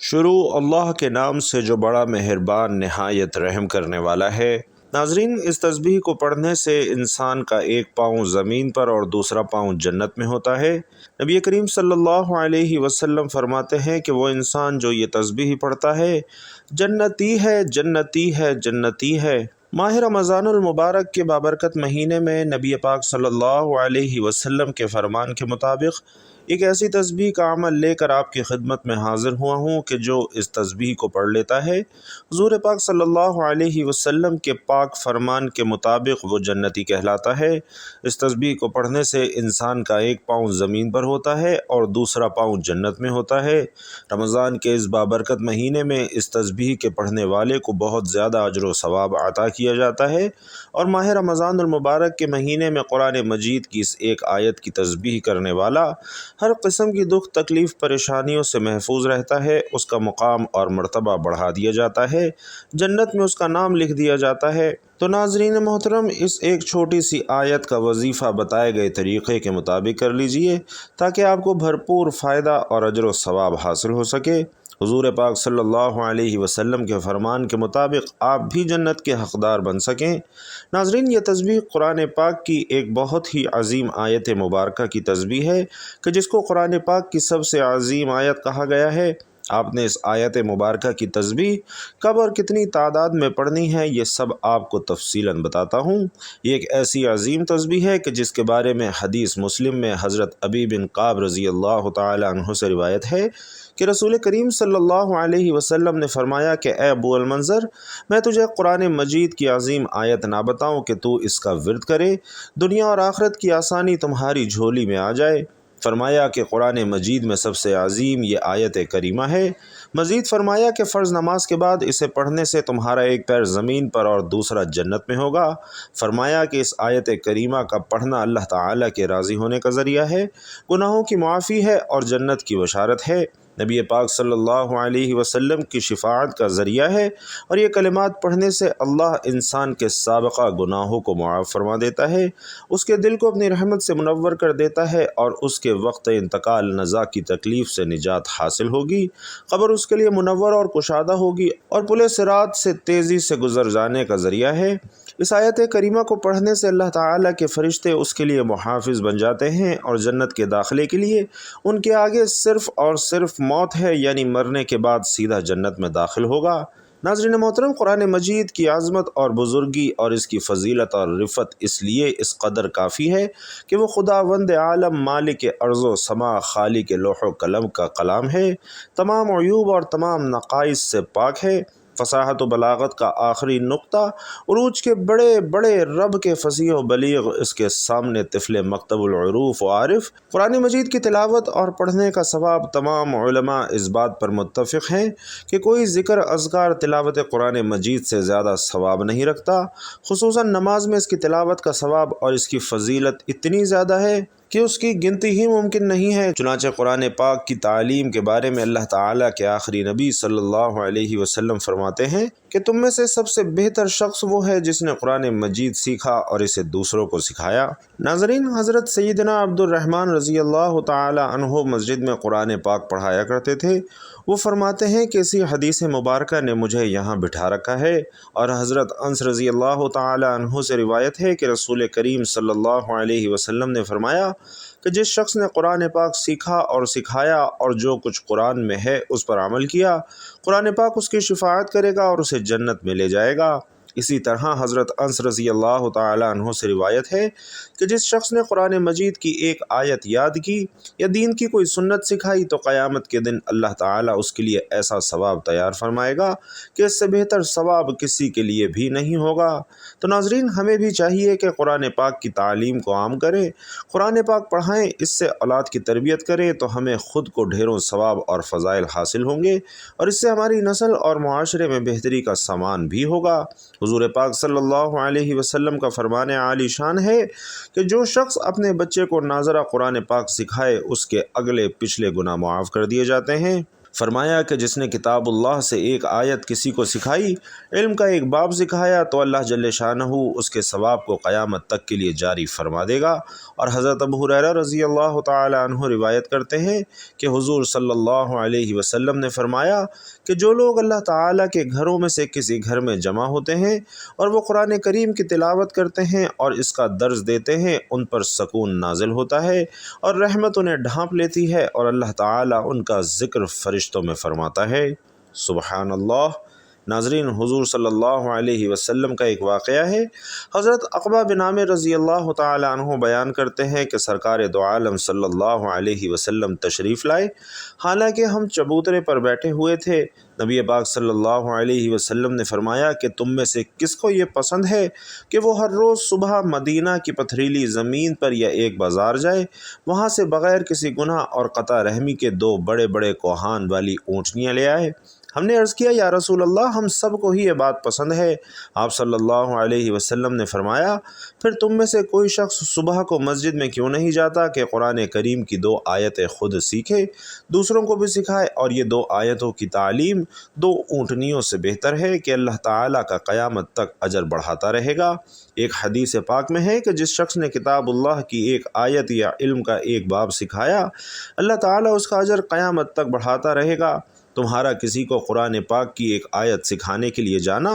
شروع اللہ کے نام سے جو بڑا مہربان نہایت رحم کرنے والا ہے۔ ناظرین، اس تسبیح کو پڑھنے سے انسان کا ایک پاؤں زمین پر اور دوسرا پاؤں جنت میں ہوتا ہے۔ نبی کریم صلی اللہ علیہ وسلم فرماتے ہیں کہ وہ انسان جو یہ تسبیح پڑھتا ہے جنتی ہے، جنتی ہے، جنتی ہے۔ ماہ رمضان المبارک کے بابرکت مہینے میں نبی پاک صلی اللہ علیہ وسلم کے فرمان کے مطابق ایک ایسی تسبیح کا عمل لے کر آپ کی خدمت میں حاضر ہوا ہوں کہ جو اس تسبیح کو پڑھ لیتا ہے حضور پاک صلی اللہ علیہ وسلم کے پاک فرمان کے مطابق وہ جنتی کہلاتا ہے۔ اس تسبیح کو پڑھنے سے انسان کا ایک پاؤں زمین پر ہوتا ہے اور دوسرا پاؤں جنت میں ہوتا ہے۔ رمضان کے اس بابرکت مہینے میں اس تسبیح کے پڑھنے والے کو بہت زیادہ اجر و ثواب عطا کیا جاتا ہے، اور ماہ رمضان المبارک کے مہینے میں قرآن مجید کی اس ایک آیت کی تسبیح کرنے والا ہر قسم کی دکھ تکلیف پریشانیوں سے محفوظ رہتا ہے، اس کا مقام اور مرتبہ بڑھا دیا جاتا ہے، جنت میں اس کا نام لکھ دیا جاتا ہے۔ تو ناظرین محترم، اس ایک چھوٹی سی آیت کا وظیفہ بتائے گئے طریقے کے مطابق کر لیجئے تاکہ آپ کو بھرپور فائدہ اور اجر و ثواب حاصل ہو سکے۔ حضور پاک صلی اللہ علیہ وسلم کے فرمان کے مطابق آپ بھی جنت کے حقدار بن سکیں۔ ناظرین، یہ تسبیح قرآن پاک کی ایک بہت ہی عظیم آیت مبارکہ کی تسبیح ہے کہ جس کو قرآن پاک کی سب سے عظیم آیت کہا گیا ہے۔ آپ نے اس آیت مبارکہ کی تسبیح کب اور کتنی تعداد میں پڑھنی ہے، یہ سب آپ کو تفصیلاً بتاتا ہوں۔ یہ ایک ایسی عظیم تسبیح ہے کہ جس کے بارے میں حدیث مسلم میں حضرت ابی بن کعب رضی اللہ تعالی عنہ سے روایت ہے کہ رسول کریم صلی اللہ علیہ وسلم نے فرمایا کہ اے ابو المنذر، میں تجھے قرآن مجید کی عظیم آیت نہ بتاؤں کہ تو اس کا ورد کرے، دنیا اور آخرت کی آسانی تمہاری جھولی میں آ جائے۔ فرمایا کہ قرآن مجید میں سب سے عظیم یہ آیت کریمہ ہے۔ مزید فرمایا کہ فرض نماز کے بعد اسے پڑھنے سے تمہارا ایک پیر زمین پر اور دوسرا جنت میں ہوگا۔ فرمایا کہ اس آیت کریمہ کا پڑھنا اللہ تعالیٰ کے راضی ہونے کا ذریعہ ہے، گناہوں کی معافی ہے اور جنت کی بشارت ہے، نبی پاک صلی اللہ علیہ وسلم کی شفاعت کا ذریعہ ہے، اور یہ کلمات پڑھنے سے اللہ انسان کے سابقہ گناہوں کو معاف فرما دیتا ہے، اس کے دل کو اپنی رحمت سے منور کر دیتا ہے، اور اس کے وقت انتقال نزا کی تکلیف سے نجات حاصل ہوگی، قبر اس کے لیے منور اور کشادہ ہوگی، اور پل صراط سے تیزی سے گزر جانے کا ذریعہ ہے۔ اس آیت کریمہ کو پڑھنے سے اللہ تعالیٰ کے فرشتے اس کے لیے محافظ بن جاتے ہیں، اور جنت کے داخلے کے لیے ان کے آگے صرف اور صرف موت ہے، یعنی مرنے کے بعد سیدھا جنت میں داخل ہوگا۔ ناظرین محترم، قرآن مجید کی عظمت اور بزرگی اور اس کی فضیلت اور رفعت اس لیے اس قدر کافی ہے کہ وہ خداوند عالم، مالک ارض و سما، خالق لوح و قلم کا کلام ہے، تمام عیوب اور تمام نقائص سے پاک ہے، فصاحت و بلاغت کا آخری نقطہ، عروج کے بڑے بڑے رب کے فصیح و بلیغ اس کے سامنے طفل مکتب العروف و عارف۔ قرآن مجید کی تلاوت اور پڑھنے کا ثواب تمام علماء اس بات پر متفق ہیں کہ کوئی ذکر اذکار تلاوت قرآن مجید سے زیادہ ثواب نہیں رکھتا، خصوصاً نماز میں اس کی تلاوت کا ثواب اور اس کی فضیلت اتنی زیادہ ہے کہ اس کی گنتی ہی ممکن نہیں ہے۔ چنانچہ قرآن پاک کی تعلیم کے بارے میں اللہ تعالیٰ کے آخری نبی صلی اللہ علیہ وسلم فرماتے ہیں کہ تم میں سے سب سے بہتر شخص وہ ہے جس نے قرآن مجید سیکھا اور اسے دوسروں کو سکھایا۔ ناظرین، حضرت سیدنا عبد الرحمن رضی اللہ تعالی عنہ مسجد میں قرآن پاک پڑھایا کرتے تھے۔ وہ فرماتے ہیں کہ اسی حدیث مبارکہ نے مجھے یہاں بٹھا رکھا ہے، اور حضرت انس رضی اللہ تعالی عنہ سے روایت ہے کہ رسول کریم صلی اللہ علیہ وسلم نے فرمایا کہ جس شخص نے قرآن پاک سیکھا اور سکھایا اور جو کچھ قرآن میں ہے اس پر عمل کیا، قرآن پاک اس کی شفاعت کرے گا اور اسے جنت میں لے جائے گا۔ اسی طرح حضرت انس رضی اللہ تعالی عنہ سے روایت ہے کہ جس شخص نے قرآن مجید کی ایک آیت یاد کی یا دین کی کوئی سنت سکھائی تو قیامت کے دن اللہ تعالیٰ اس کے لیے ایسا ثواب تیار فرمائے گا کہ اس سے بہتر ثواب کسی کے لیے بھی نہیں ہوگا۔ تو ناظرین، ہمیں بھی چاہیے کہ قرآن پاک کی تعلیم کو عام کریں، قرآن پاک پڑھائیں، اس سے اولاد کی تربیت کریں تو ہمیں خود کو ڈھیروں ثواب اور فضائل حاصل ہوں گے، اور اس سے ہماری نسل اور معاشرے میں بہتری کا سامان بھی ہوگا۔ حضور پاک صلی اللہ علیہ وسلم کا فرمان عالی شان ہے کہ جو شخص اپنے بچے کو ناظرہ قرآن پاک سکھائے اس کے اگلے پچھلے گناہ معاف کر دیے جاتے ہیں۔ فرمایا کہ جس نے کتاب اللہ سے ایک آیت کسی کو سکھائی، علم کا ایک باب سکھایا، تو اللہ جل شانہ اس کے ثواب کو قیامت تک کے لیے جاری فرما دے گا۔ اور حضرت ابو ہریرہ رضی اللہ تعالی عنہ روایت کرتے ہیں کہ حضور صلی اللہ علیہ وسلم نے فرمایا کہ جو لوگ اللہ تعالیٰ کے گھروں میں سے کسی گھر میں جمع ہوتے ہیں اور وہ قرآن کریم کی تلاوت کرتے ہیں اور اس کا درس دیتے ہیں، ان پر سکون نازل ہوتا ہے اور رحمت انہیں ڈھانپ لیتی ہے، اور اللہ تعالیٰ ان کا ذکر فرشتوں میں فرماتا ہے۔ سبحان اللہ۔ ناظرین، حضور صلی اللہ علیہ وسلم کا ایک واقعہ ہے۔ حضرت عقبہ بن عامر رضی اللہ تعالی عنہ بیان کرتے ہیں کہ سرکار دو عالم صلی اللہ علیہ وسلم تشریف لائے، حالانکہ ہم چبوترے پر بیٹھے ہوئے تھے۔ نبی پاک صلی اللہ علیہ وسلم نے فرمایا کہ تم میں سے کس کو یہ پسند ہے کہ وہ ہر روز صبح مدینہ کی پتھریلی زمین پر یا ایک بازار جائے، وہاں سے بغیر کسی گناہ اور قطع رحمی کے 2 بڑے بڑے کوہان والی اونٹنیاں لے آئے؟ ہم نے عرض کیا، یا رسول اللہ، ہم سب کو ہی یہ بات پسند ہے۔ آپ صلی اللہ علیہ وسلم نے فرمایا، پھر تم میں سے کوئی شخص صبح کو مسجد میں کیوں نہیں جاتا کہ قرآن کریم کی 2 آیتیں خود سیکھے، دوسروں کو بھی سکھائے، اور یہ 2 آیتوں کی تعلیم 2 اونٹنیوں سے بہتر ہے کہ اللہ تعالیٰ کا قیامت تک اجر بڑھاتا رہے گا۔ ایک حدیث پاک میں ہے کہ جس شخص نے کتاب اللہ کی ایک آیت یا علم کا ایک باب سکھایا، اللہ تعالیٰ اس کا اجر قیامت تک بڑھاتا رہے گا۔ تمہارا کسی کو قرآن پاک کی ایک آیت سکھانے کے لیے جانا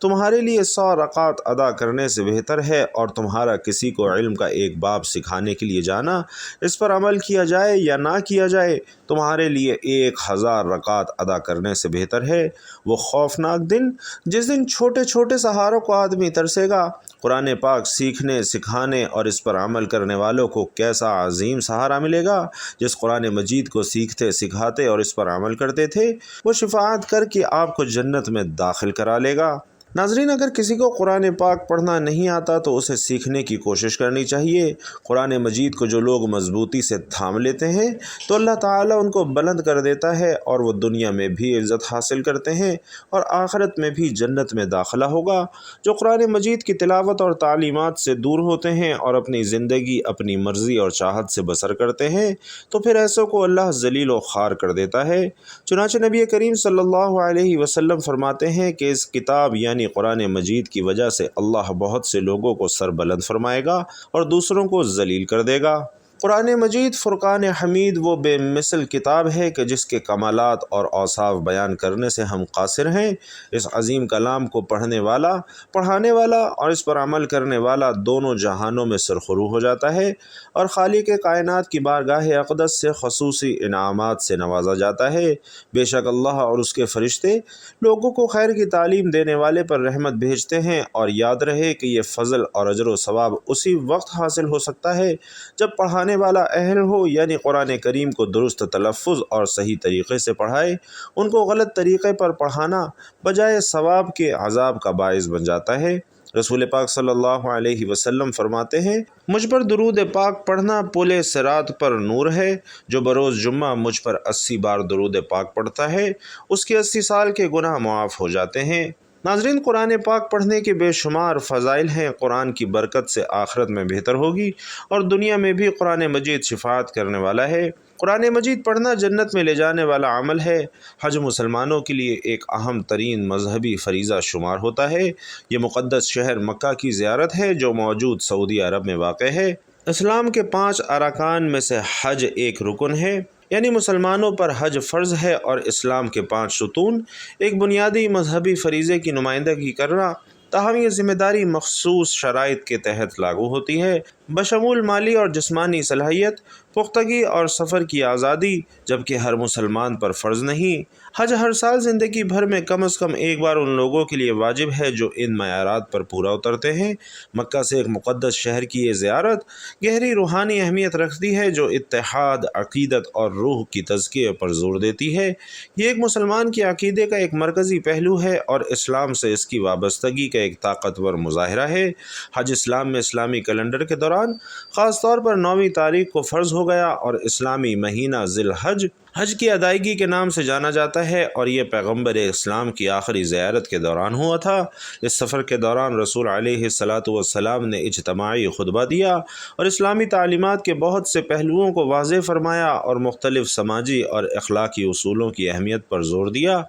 تمہارے لیے 100 رکعت ادا کرنے سے بہتر ہے، اور تمہارا کسی کو علم کا ایک باب سکھانے کے لیے جانا، اس پر عمل کیا جائے یا نہ کیا جائے، تمہارے لیے 1000 رکعت ادا کرنے سے بہتر ہے۔ وہ خوفناک دن جس دن چھوٹے چھوٹے سہاروں کو آدمی ترسے گا، قرآن پاک سیکھنے، سکھانے اور اس پر عمل کرنے والوں کو کیسا عظیم سہارا ملے گا۔ جس قرآن مجید کو سیکھتے، سکھاتے اور اس پر عمل کرتے تھے، وہ شفاعت کر کے آپ کو جنت میں داخل کرا لے گا۔ ناظرین، اگر کسی کو قرآن پاک پڑھنا نہیں آتا تو اسے سیکھنے کی کوشش کرنی چاہیے۔ قرآن مجید کو جو لوگ مضبوطی سے تھام لیتے ہیں تو اللہ تعالیٰ ان کو بلند کر دیتا ہے، اور وہ دنیا میں بھی عزت حاصل کرتے ہیں اور آخرت میں بھی جنت میں داخلہ ہوگا۔ جو قرآن مجید کی تلاوت اور تعلیمات سے دور ہوتے ہیں اور اپنی زندگی اپنی مرضی اور چاہت سے بسر کرتے ہیں، تو پھر ایسوں کو اللہ ذلیل و خوار کر دیتا ہے۔ چنانچہ نبی کریم صلی اللہ علیہ وسلم فرماتے ہیں کہ اس کتاب یعنی قرآن مجید کی وجہ سے اللہ بہت سے لوگوں کو سر بلند فرمائے گا اور دوسروں کو ذلیل کر دے گا۔ قرآن مجید فرقان حمید وہ بے مثل کتاب ہے کہ جس کے کمالات اور اوصاف بیان کرنے سے ہم قاصر ہیں۔ اس عظیم کلام کو پڑھنے والا، پڑھانے والا اور اس پر عمل کرنے والا دونوں جہانوں میں سرخرو ہو جاتا ہے، اور خالق کائنات کی بارگاہ اقدس سے خصوصی انعامات سے نوازا جاتا ہے۔ بے شک اللہ اور اس کے فرشتے لوگوں کو خیر کی تعلیم دینے والے پر رحمت بھیجتے ہیں، اور یاد رہے کہ یہ فضل اور اجر و ثواب اسی وقت حاصل ہو سکتا ہے جب پڑھانے والا اہل ہو، یعنی قرآن کریم کو درست تلفظ اور صحیح طریقے سے پڑھائے۔ ان کو غلط طریقے پر پڑھانا بجائے ثواب کے عذاب کا باعث بن جاتا ہے۔ رسول پاک صلی اللہ علیہ وسلم فرماتے ہیں، مجھ پر درود پاک پڑھنا پل صراط پر نور ہے۔ جو بروز جمعہ مجھ پر 80 بار درود پاک پڑھتا ہے، اس کے 80 سال کے گناہ معاف ہو جاتے ہیں۔ ناظرین، قرآن پاک پڑھنے کے بے شمار فضائل ہیں۔ قرآن کی برکت سے آخرت میں بہتر ہوگی اور دنیا میں بھی قرآن مجید شفاعت کرنے والا ہے۔ قرآن مجید پڑھنا جنت میں لے جانے والا عمل ہے۔ حج مسلمانوں کے لیے ایک اہم ترین مذہبی فریضہ شمار ہوتا ہے۔ یہ مقدس شہر مکہ کی زیارت ہے جو موجود سعودی عرب میں واقع ہے۔ اسلام کے 5 ارکان میں سے حج ایک رکن ہے، یعنی مسلمانوں پر حج فرض ہے، اور اسلام کے 5 ستون ایک بنیادی مذہبی فریضے کی نمائندگی کرنا۔ تاہم یہ ذمہ داری مخصوص شرائط کے تحت لاگو ہوتی ہے، بشمول مالی اور جسمانی صلاحیت، پختگی اور سفر کی آزادی، جبکہ ہر مسلمان پر فرض نہیں۔ حج ہر سال زندگی بھر میں کم از کم ایک بار ان لوگوں کے لیے واجب ہے جو ان معیارات پر پورا اترتے ہیں۔ مکہ سے ایک مقدس شہر کی یہ زیارت گہری روحانی اہمیت رکھتی ہے جو اتحاد، عقیدت اور روح کی تزکیے پر زور دیتی ہے۔ یہ ایک مسلمان کے عقیدے کا ایک مرکزی پہلو ہے اور اسلام سے اس کی وابستگی کا ایک طاقتور مظاہرہ ہے۔ حج اسلام میں اسلامی کیلنڈر کے دوران خاص طور پر 9ویں تاریخ کو فرض ہو گیا، اور اسلامی مہینہ ذی الحج حج کی ادائیگی کے نام سے جانا جاتا ہے اور یہ پیغمبر اسلام کی آخری زیارت کے دوران ہوا تھا۔ اس سفر کے دوران رسول علیہ الصلاۃ والسلام نے اجتماعی خطبہ دیا اور اسلامی تعلیمات کے بہت سے پہلوؤں کو واضح فرمایا اور مختلف سماجی اور اخلاقی اصولوں کی اہمیت پر زور دیا۔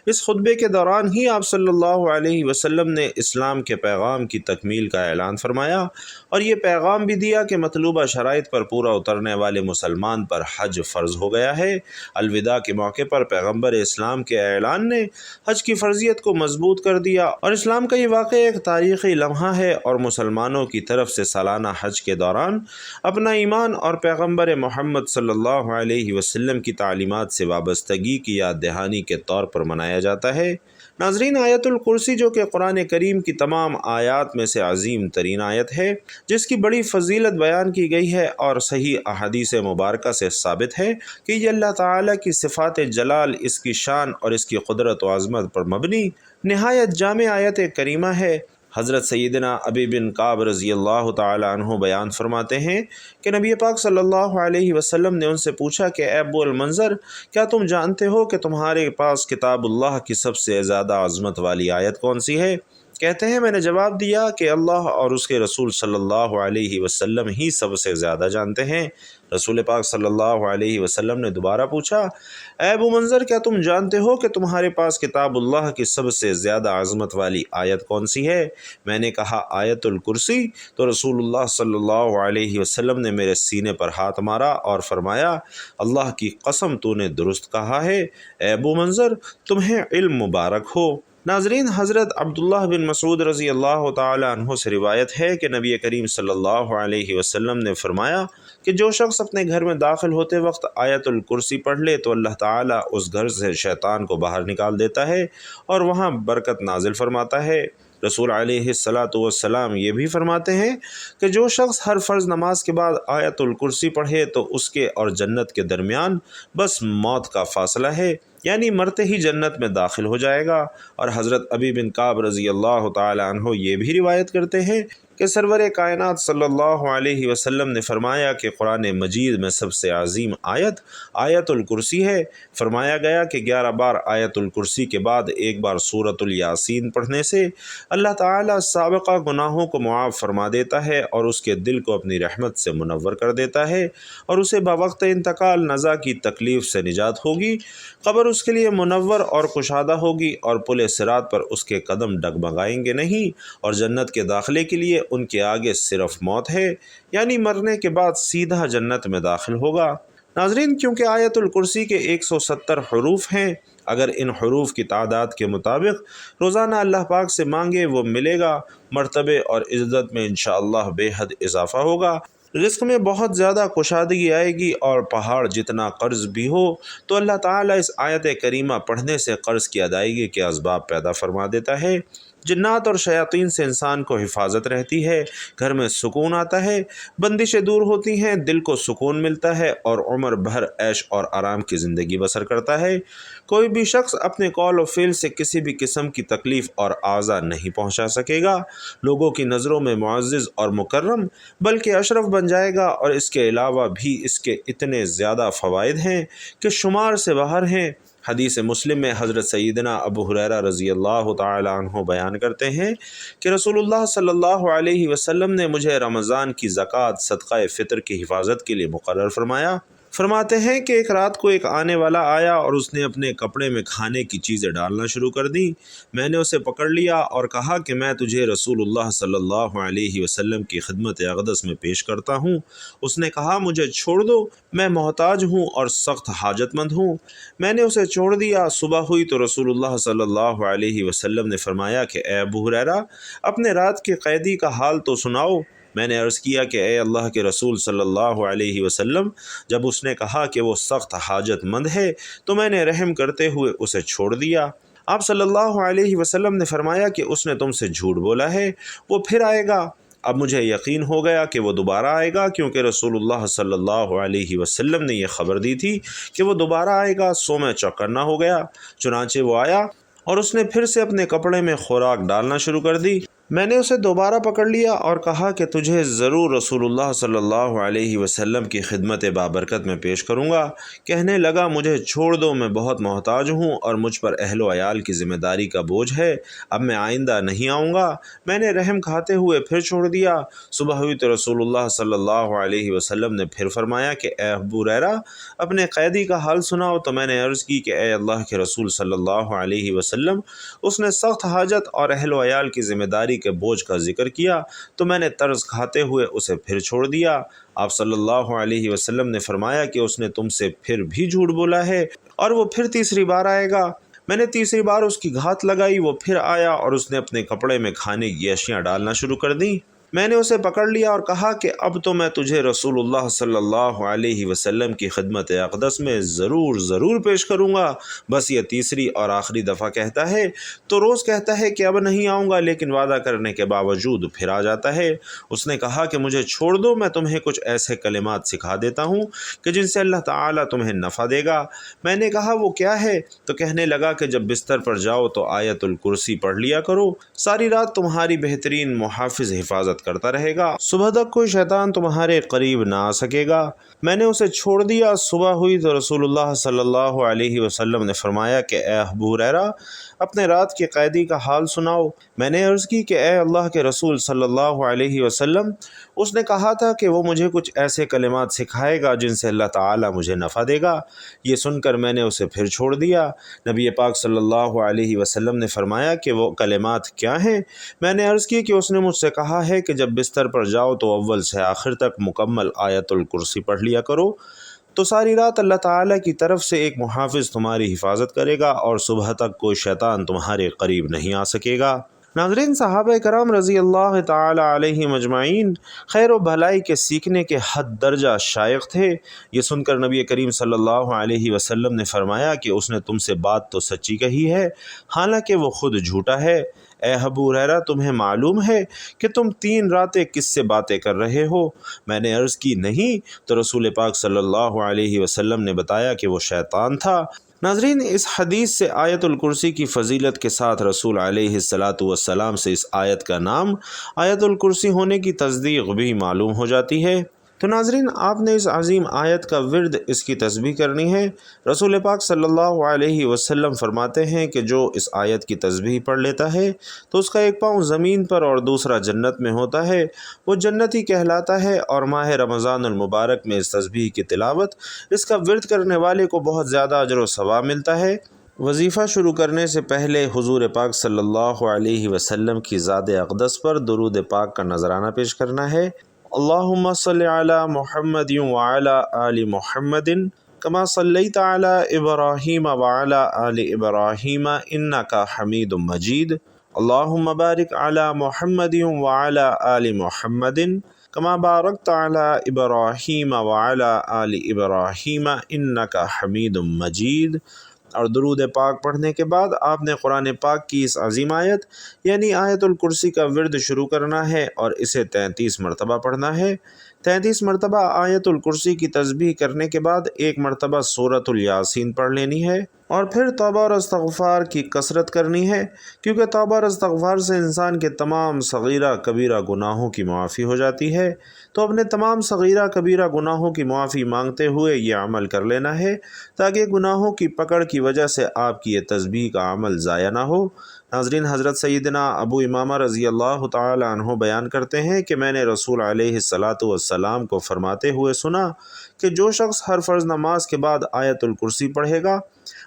اس خطبے کے دوران ہی آپ صلی اللہ علیہ وسلم نے اسلام کے پیغام کی تکمیل کا اعلان فرمایا اور یہ پیغام بھی دیا کہ مطلوبہ شرائط پر پورا اترنے والے مسلمان پر حج فرض ہو گیا ہے۔ الوداع کے موقع پر پیغمبر اسلام کے اعلان نے حج کی فرضیت کو مضبوط کر دیا اور اسلام کا یہ واقعہ ایک تاریخی لمحہ ہے اور مسلمانوں کی طرف سے سالانہ حج کے دوران اپنا ایمان اور پیغمبر محمد صلی اللہ علیہ وسلم کی تعلیمات سے وابستگی کی یاد دہانی کے طور پر منایا جاتا ہے۔ ناظرین، آیت الکرسی جو کہ قرآن کریم کی تمام آیات میں سے عظیم ترین آیت ہے، جس کی بڑی فضیلت بیان کی گئی ہے اور صحیح احادیث مبارکہ سے ثابت ہے کہ یہ اللہ تعالیٰ کی صفات جلال، اس کی شان اور اس کی قدرت و عظمت پر مبنی نہایت جامع آیت کریمہ ہے۔ حضرت سیدنا ابی بن کعب رضی اللہ تعالی عنہ بیان فرماتے ہیں کہ نبی پاک صلی اللہ علیہ وسلم نے ان سے پوچھا کہ اے ابو المنذر، کیا تم جانتے ہو کہ تمہارے پاس کتاب اللہ کی سب سے زیادہ عظمت والی آیت کون سی ہے؟ کہتے ہیں میں نے جواب دیا کہ اللہ اور اس کے رسول صلی اللہ علیہ وسلم ہی سب سے زیادہ جانتے ہیں۔ رسول پاک صلی اللہ علیہ وسلم نے دوبارہ پوچھا، اے ابو منذر، کیا تم جانتے ہو کہ تمہارے پاس کتاب اللہ کی سب سے زیادہ عظمت والی آیت کون سی ہے؟ میں نے کہا آیت الکرسی۔ تو رسول اللہ صلی اللہ علیہ وسلم نے میرے سینے پر ہاتھ مارا اور فرمایا، اللہ کی قسم تو نے درست کہا ہے، اے ابو منذر، تمہیں علم مبارک ہو۔ ناظرین، حضرت عبداللہ بن مسعود رضی اللہ تعالی عنہ سے روایت ہے کہ نبی کریم صلی اللہ علیہ وسلم نے فرمایا کہ جو شخص اپنے گھر میں داخل ہوتے وقت آیت الکرسی پڑھ لے تو اللہ تعالیٰ اس گھر سے شیطان کو باہر نکال دیتا ہے اور وہاں برکت نازل فرماتا ہے۔ رسول علیہ الصلاۃ والسلام یہ بھی فرماتے ہیں کہ جو شخص ہر فرض نماز کے بعد آیت الکرسی پڑھے تو اس کے اور جنت کے درمیان بس موت کا فاصلہ ہے، یعنی مرتے ہی جنت میں داخل ہو جائے گا۔ اور حضرت ابی بن کعب رضی اللہ تعالی عنہ یہ بھی روایت کرتے ہیں کہ سرور کائنات صلی اللہ علیہ وسلم نے فرمایا کہ قرآن مجید میں سب سے عظیم آیت آیت الکرسی ہے۔ فرمایا گیا کہ 11 بار آیت الکرسی کے بعد ایک بار سورۃ الیاسین پڑھنے سے اللہ تعالیٰ سابقہ گناہوں کو معاف فرما دیتا ہے اور اس کے دل کو اپنی رحمت سے منور کر دیتا ہے اور اسے بوقت انتقال نزا کی تکلیف سے نجات ہوگی، قبر اس کے لیے منور اور کشادہ ہوگی اور پل صراط پر اس کے قدم ڈگمگائیں گے نہیں، اور جنت کے داخلے کے لیے ان کے آگے صرف موت ہے، یعنی مرنے کے بعد سیدھا جنت میں داخل ہوگا۔ ناظرین، کیونکہ آیت الکرسی کے 170 حروف ہیں، اگر ان حروف کی تعداد کے مطابق روزانہ اللہ پاک سے مانگے وہ ملے گا، مرتبے اور عزت میں انشاءاللہ بے حد اضافہ ہوگا، رزق میں بہت زیادہ کشادگی آئے گی، اور پہاڑ جتنا قرض بھی ہو تو اللہ تعالیٰ اس آیت کریمہ پڑھنے سے قرض کی ادائیگی کے اسباب پیدا فرما دیتا ہے۔ جنات اور شیاطین سے انسان کو حفاظت رہتی ہے، گھر میں سکون آتا ہے، بندشیں دور ہوتی ہیں، دل کو سکون ملتا ہے اور عمر بھر عیش اور آرام کی زندگی بسر کرتا ہے۔ کوئی بھی شخص اپنے قول و فعل سے کسی بھی قسم کی تکلیف اور آزا نہیں پہنچا سکے گا، لوگوں کی نظروں میں معزز اور مکرم بلکہ اشرف بن جائے گا، اور اس کے علاوہ بھی اس کے اتنے زیادہ فوائد ہیں کہ شمار سے باہر ہیں۔ حدیث مسلم میں حضرت سیدنا ابو ہریرہ رضی اللہ تعالی عنہ بیان کرتے ہیں کہ رسول اللہ صلی اللہ علیہ وسلم نے مجھے رمضان کی زکوٰۃ صدقہ فطر کی حفاظت کے لیے مقرر فرمایا۔ فرماتے ہیں کہ ایک رات کو ایک آنے والا آیا اور اس نے اپنے کپڑے میں کھانے کی چیزیں ڈالنا شروع کر دی۔ میں نے اسے پکڑ لیا اور کہا کہ میں تجھے رسول اللہ صلی اللہ علیہ وسلم کی خدمت اقدس میں پیش کرتا ہوں۔ اس نے کہا مجھے چھوڑ دو، میں محتاج ہوں اور سخت حاجت مند ہوں۔ میں نے اسے چھوڑ دیا۔ صبح ہوئی تو رسول اللہ صلی اللہ علیہ وسلم نے فرمایا کہ اے ابو ہریرہ، اپنے رات کے قیدی کا حال تو سناؤ۔ میں نے عرض کیا کہ اے اللہ کے رسول صلی اللہ علیہ وسلم، جب اس نے کہا کہ وہ سخت حاجت مند ہے تو میں نے رحم کرتے ہوئے اسے چھوڑ دیا۔ آپ صلی اللہ علیہ وسلم نے فرمایا کہ اس نے تم سے جھوٹ بولا ہے، وہ پھر آئے گا۔ اب مجھے یقین ہو گیا کہ وہ دوبارہ آئے گا، کیونکہ رسول اللہ صلی اللہ علیہ وسلم نے یہ خبر دی تھی کہ وہ دوبارہ آئے گا، سو میں چوکنا ہو گیا۔ چنانچہ وہ آیا اور اس نے پھر سے اپنے کپڑے میں خوراک ڈالنا شروع کر دی۔ میں نے اسے دوبارہ پکڑ لیا اور کہا کہ تجھے ضرور رسول اللہ صلی اللہ علیہ وسلم کی خدمت بابرکت میں پیش کروں گا۔ کہنے لگا مجھے چھوڑ دو، میں بہت محتاج ہوں اور مجھ پر اہل و عیال کی ذمہ داری کا بوجھ ہے، اب میں آئندہ نہیں آؤں گا۔ میں نے رحم کھاتے ہوئے پھر چھوڑ دیا۔ صبح ہوئی تو رسول اللہ صلی اللہ علیہ وسلم نے پھر فرمایا کہ اے ابو ہریرہ اپنے قیدی کا حال سناؤ، تو میں نے عرض کی کہ اے اللہ کے رسول صلی اللہ علیہ وسلم، اس نے سخت حاجت اور اہل و عیال کی ذمہ داری کے بوجھ کا ذکر کیا تو میں نے طرز کھاتے ہوئے اسے پھر چھوڑ دیا۔ آپ صلی اللہ علیہ وسلم نے فرمایا کہ اس نے تم سے پھر بھی جھوٹ بولا ہے اور وہ پھر تیسری بار آئے گا۔ میں نے تیسری بار اس کی گھات لگائی، وہ پھر آیا اور اس نے اپنے کپڑے میں کھانے کی اشیاء ڈالنا شروع کر دیں۔ میں نے اسے پکڑ لیا اور کہا کہ اب تو میں تجھے رسول اللہ صلی اللہ علیہ وسلم کی خدمت اقدس میں ضرور پیش کروں گا، بس یہ تیسری اور آخری دفعہ کہتا ہے تو روز کہتا ہے کہ اب نہیں آؤں گا، لیکن وعدہ کرنے کے باوجود پھر آ جاتا ہے۔ اس نے کہا کہ مجھے چھوڑ دو، میں تمہیں کچھ ایسے کلمات سکھا دیتا ہوں کہ جن سے اللہ تعالیٰ تمہیں نفع دے گا۔ میں نے کہا وہ کیا ہے؟ تو کہنے لگا کہ جب بستر پر جاؤ تو آیت الکرسی پڑھ لیا کرو، ساری رات تمہاری بہترین محافظ حفاظت کرتا رہے گا، صبح تک کوئی شیطان تمہارے قریب نہ آ سکے گا۔ میں نے اسے چھوڑ دیا۔ صبح ہوئی تو رسول اللہ صلی اللہ علیہ وسلم نے فرمایا کہ اے ابو ہریرہ اپنے رات کے قیدی کا حال سناؤ۔ میں نے عرض کی کہ اے اللہ کے رسول صلی اللہ علیہ وسلم، اس نے کہا تھا کہ وہ مجھے کچھ ایسے کلمات سکھائے گا جن سے اللہ تعالیٰ مجھے نفع دے گا۔ یہ سن کر میں نے اسے پھر چھوڑ دیا۔ نبی پاک صلی اللہ علیہ وسلم نے فرمایا کہ وہ کلمات کیا ہیں؟ میں نے عرض کی کہ اس نے مجھ سے کہا ہے کہ جب بستر پر جاؤ تو اول سے آخر تک مکمل آیت الکرسی پڑھ لیا کرو، تو ساری رات اللہ تعالیٰ کی طرف سے ایک محافظ تمہاری حفاظت کرے گا اور صبح تک کوئی شیطان تمہارے قریب نہیں آ سکے گا۔ ناظرین، صحابہ کرام رضی اللہ تعالی علیہم اجمعین خیر و بھلائی کے سیکھنے کے حد درجہ شائق تھے۔ یہ سن کر نبی کریم صلی اللہ علیہ وسلم نے فرمایا کہ اس نے تم سے بات تو سچی کہی ہے، حالانکہ وہ خود جھوٹا ہے۔ اے ابو ہریرہ تمہیں معلوم ہے کہ تم 3 راتیں کس سے باتیں کر رہے ہو؟ میں نے عرض کی نہیں، تو رسول پاک صلی اللہ علیہ وسلم نے بتایا کہ وہ شیطان تھا۔ ناظرین، اس حدیث سے آیت الکرسی کی فضیلت کے ساتھ رسول علیہ السلام سے اس آیت کا نام آیت الکرسی ہونے کی تصدیق بھی معلوم ہو جاتی ہے۔ تو ناظرین، آپ نے اس عظیم آیت کا ورد اس کی تسبیح کرنی ہے۔ رسول پاک صلی اللہ علیہ وسلم فرماتے ہیں کہ جو اس آیت کی تسبیح پڑھ لیتا ہے تو اس کا ایک پاؤں زمین پر اور دوسرا جنت میں ہوتا ہے، وہ جنتی کہلاتا ہے۔ اور ماہ رمضان المبارک میں اس تسبیح کی تلاوت، اس کا ورد کرنے والے کو بہت زیادہ اجر و ثواب ملتا ہے۔ وظیفہ شروع کرنے سے پہلے حضور پاک صلی اللہ علیہ وسلم کی ذات اقدس پر درود پاک کا نذرانہ پیش کرنا ہے۔ اللہم صلی علی محمد وعلی آل محمد کما صلیت علی ابراہیم وعلی آل ابراہیم انک حمید مجید۔ اللہم بارک علی محمد وعلی آل محمد کما بارکت علی ابراہیم وعلی آل ابراہیم انک حمید مجید۔ اور درود پاک پڑھنے کے بعد آپ نے قرآن پاک کی اس عظیم آیت یعنی آیت الکرسی کا ورد شروع کرنا ہے اور اسے 33 مرتبہ پڑھنا ہے۔ 33 مرتبہ آیت الکرسی کی تسبیح کرنے کے بعد 1 مرتبہ سورۃ الیاسین پڑھ لینی ہے اور پھر توبہ اور استغفار کی کثرت کرنی ہے، کیونکہ توبہ اور استغفار سے انسان کے تمام صغیرہ کبیرہ گناہوں کی معافی ہو جاتی ہے۔ تو اپنے تمام صغیرہ کبیرہ گناہوں کی معافی مانگتے ہوئے یہ عمل کر لینا ہے تاکہ گناہوں کی پکڑ کی وجہ سے آپ کی یہ تسبیح کا عمل ضائع نہ ہو۔ ناظرین، حضرت سیدنا ابو امامہ رضی اللہ تعالی عنہ بیان کرتے ہیں کہ میں نے رسول علیہ السلام کو فرماتے ہوئے سنا کہ جو شخص ہر فرض نماز کے بعد آیت الکرسی پڑھے گا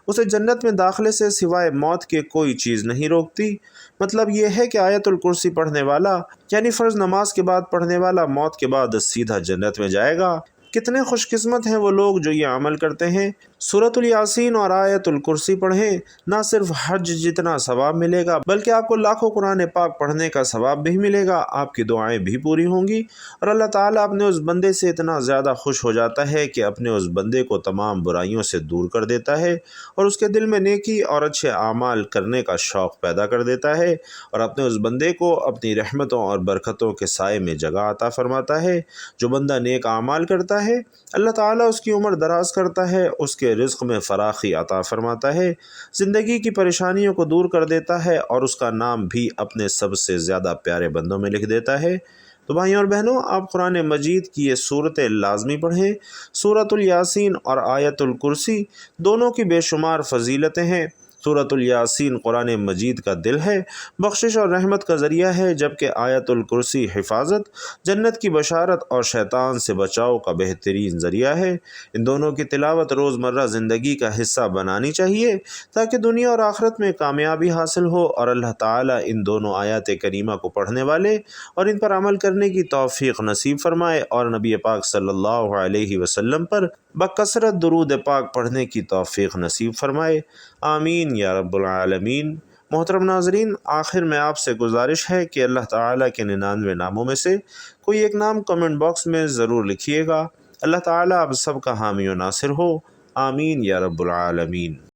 اسے جنت میں داخلے سے سوائے موت کے کوئی چیز نہیں روکتی۔ مطلب یہ ہے کہ آیت الکرسی پڑھنے والا یعنی فرض نماز کے بعد پڑھنے والا موت کے بعد سیدھا جنت میں جائے گا۔ کتنے خوش قسمت ہیں وہ لوگ جو یہ عمل کرتے ہیں۔ سورۃ الیاسین اور آیت الکرسی پڑھیں، نہ صرف حج جتنا ثواب ملے گا بلکہ آپ کو لاکھوں قرآن پاک پڑھنے کا ثواب بھی ملے گا، آپ کی دعائیں بھی پوری ہوں گی اور اللہ تعالیٰ اپنے اس بندے سے اتنا زیادہ خوش ہو جاتا ہے کہ اپنے اس بندے کو تمام برائیوں سے دور کر دیتا ہے اور اس کے دل میں نیکی اور اچھے اعمال کرنے کا شوق پیدا کر دیتا ہے اور اپنے اس بندے کو اپنی رحمتوں اور برکتوں کے سائے میں جگہ عطا فرماتا ہے۔ جو بندہ نیک اعمال کرتا ہے اللہ تعالیٰ اس کی عمر دراز کرتا ہے، اس کے کے رزق میں فراخی عطا فرماتا ہے، زندگی کی پریشانیوں کو دور کر دیتا ہے اور اس کا نام بھی اپنے سب سے زیادہ پیارے بندوں میں لکھ دیتا ہے۔ تو بھائیوں اور بہنوں، آپ قرآن مجید کی یہ صورتیں لازمی پڑھیں۔ سورۃ الیاسین اور آیت الکرسی دونوں کی بے شمار فضیلتیں ہیں۔ سورۃ الیاسین قرآن مجید کا دل ہے، بخشش اور رحمت کا ذریعہ ہے، جبکہ آیت الکرسی حفاظت، جنت کی بشارت اور شیطان سے بچاؤ کا بہترین ذریعہ ہے۔ ان دونوں کی تلاوت روزمرہ زندگی کا حصہ بنانی چاہیے تاکہ دنیا اور آخرت میں کامیابی حاصل ہو، اور اللہ تعالیٰ ان دونوں آیات کریمہ کو پڑھنے والے اور ان پر عمل کرنے کی توفیق نصیب فرمائے، اور نبی پاک صلی اللہ علیہ وسلم پر بکثرت درود پاک پڑھنے کی توفیق نصیب فرمائے، آمین یا رب العالمین۔ محترم ناظرین، آخر میں آپ سے گزارش ہے کہ اللہ تعالیٰ کے 99 ناموں میں سے کوئی ایک نام کمنٹ باکس میں ضرور لکھیے گا۔ اللہ تعالیٰ آپ سب کا حامی و ناصر ہو، آمین یا رب العالمین۔